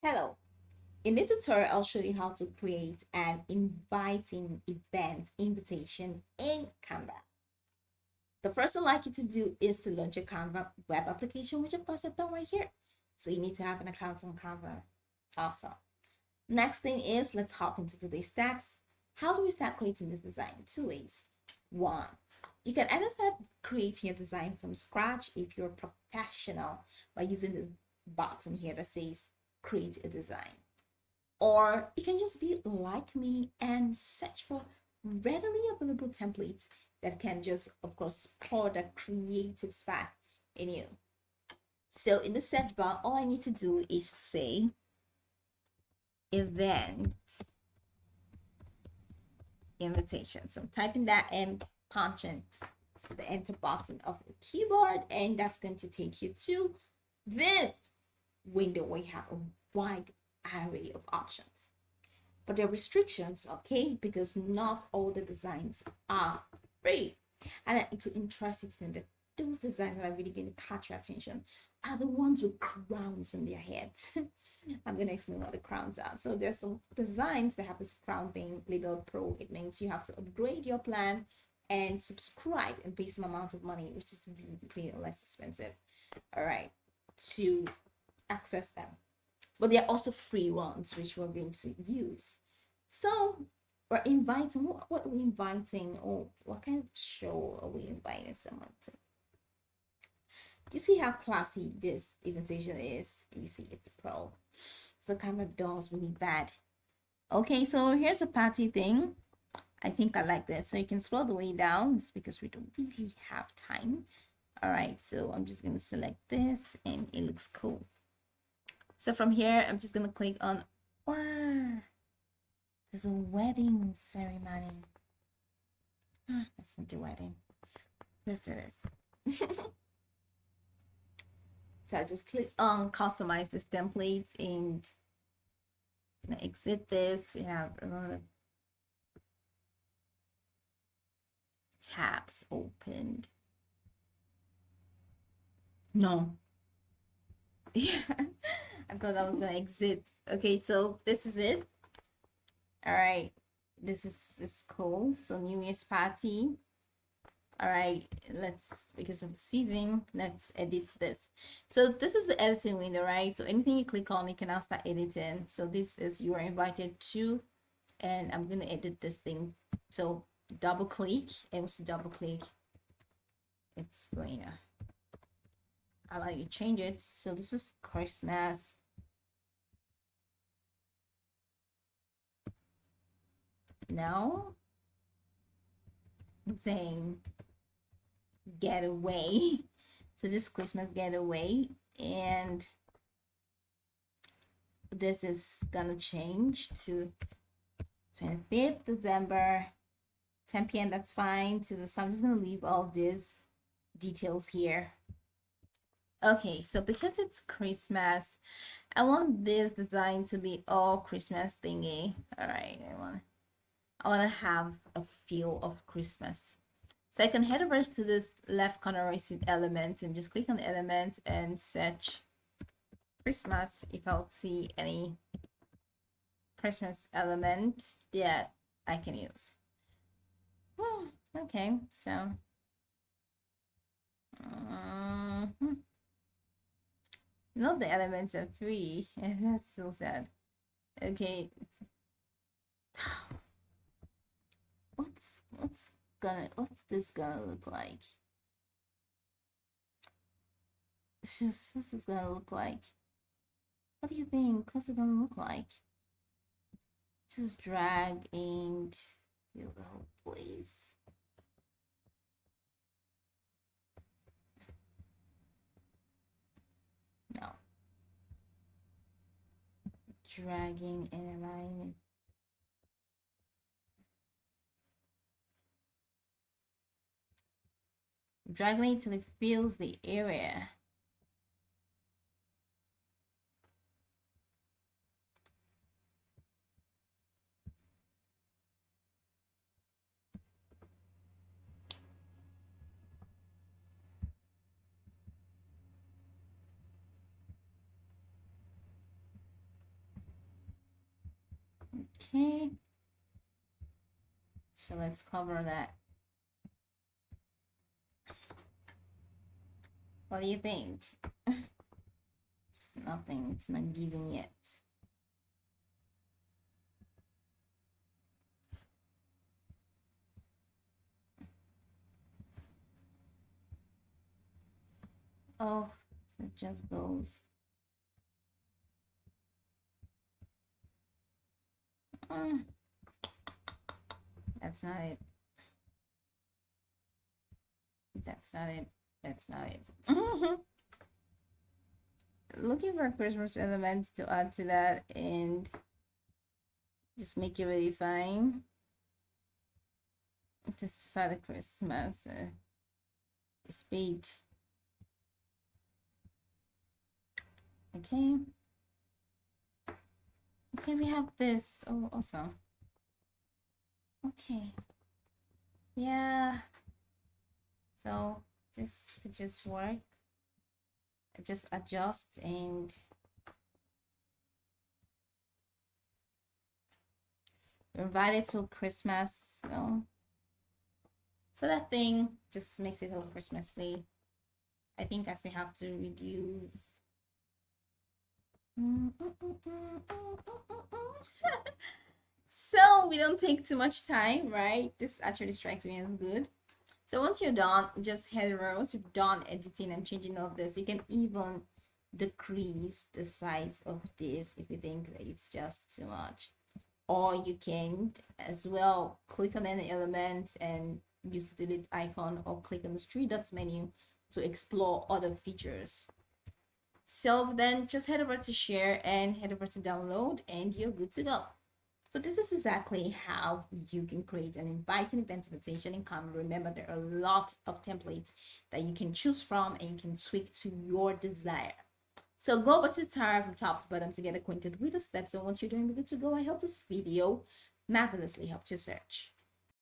Hello. In this tutorial, I'll show you how to create an inviting event invitation in Canva. The first thing I'd like you to do is to launch a Canva web application, which of course I've done right here. So you need to have an account on Canva. Awesome. Next thing is let's hop into today's stats. How do we start creating this design? Two ways. One, you can either start creating a design from scratch if you're a professional by using this button here that says create a design. Or you can just be like me and search for readily available templates that can just, of course, pour the creative spark in you. So in the search bar, all I need to do is say event invitation. So I'm typing that and punching the enter button of the keyboard, and that's going to take you to this window where you have a wide array of options. But there are restrictions, okay, because not all the designs are free. And it will interest you to know that those designs that are really going to catch your attention are the ones with crowns on their heads. I'm going to explain what the crowns are. So there's some designs that have this crown thing labeled pro. It means you have to upgrade your plan and subscribe and pay some amount of money, which is really less expensive, all right, to access them. But there are also free ones which we're going to use. So we're inviting, what are we inviting, or what kind of show are we inviting someone to? Do you see how classy this invitation is? You see it's pro. So kind of does really bad. Okay, so here's a party thing. I think I like this. So you can scroll the way down. It's because we don't really have time. All right, so I'm just gonna select this and it looks cool. So from here, I'm just gonna click on, or there's a wedding ceremony. Let's not do wedding. Let's do this. So I just click on customize this template and exit this. You have a lot of tabs opened. No. Yeah, I thought I was gonna exit. Okay, so this is it. All right, this is cool. So New Year's party. All right, let's, because of the season, let's edit this. So this is the editing window, right? So anything you click on, you can now start editing. So this is you are invited to, and I'm gonna edit this thing. So double click, and once you double click, it's going to allow you to change it. So this is Christmas. Now I'm saying getaway. So this Christmas getaway, and this is gonna change to 25th December, 10 p.m. That's fine. So I'm just gonna leave all these details here. Okay, so because it's Christmas, I want this design to be all Christmas thingy. All right, I want to have a feel of Christmas. So I can head over to this left corner where I see elements and just click on the element and search Christmas if I'll see any Christmas elements that I can use. Okay, so not the elements are free, and that's so sad. Okay, what's this gonna look like? What's this gonna look like? What do you think? What's it gonna look like? Just drag and fill the whole place. No. Dragging and aligning. Dragging until it fills the area. Okay, so let's cover that. What do you think? It's nothing, it's not giving yet. Oh, it just goes. That's not it. That's not it. That's not it. Looking for Christmas elements to add to that and just make it really fine. Just Father Christmas. Spade. Okay. Okay, we have this. Oh, awesome. Okay. Yeah. So this could just work. Just adjust and invite it to Christmas. So that thing just makes it all Christmasly. I think I still have to reduce. So we don't take too much time, right? This actually strikes me as good. So once you're done, just head over. Once you're done editing and changing all this, you can even decrease the size of this if you think that it's just too much. Or you can as well click on any element and use the delete icon, or click on the three dots menu to explore other features. So then just head over to share and head over to download and you're good to go. So this is exactly how you can create an inviting event invitation in Canva. Remember, there are a lot of templates that you can choose from and you can tweak to your desire. So go over to the tab from top to bottom to get acquainted with the steps. And once you're doing good to go, I hope this video marvelously helped your search.